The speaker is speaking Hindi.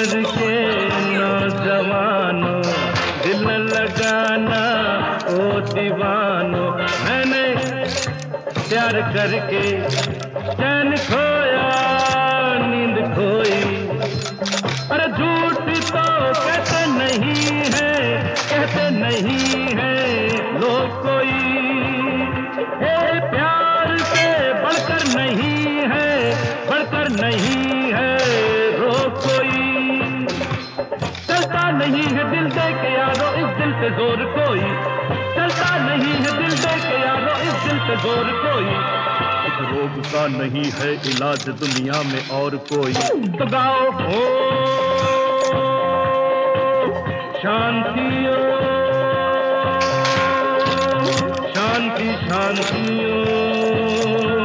के नौजवानों, दिल न लगाना ओ दीवानों। मैंने प्यार करके चैन खोया, नींद खोई। अरे झूठ तो कहते नहीं है, कहते नहीं है लोग कोई। ये प्यार से बढ़कर नहीं है, बढ़कर नहीं है रोग कोई। चलता नहीं है दिल दे के यारो इस दिल से जोर कोई, चलता नहीं है दिल दे के यारो इस दिल से जोर कोई। इस रोग का नहीं है इलाज दुनिया में और कोई। तो गाओ हो शांति ओ, शांति शांति ओ।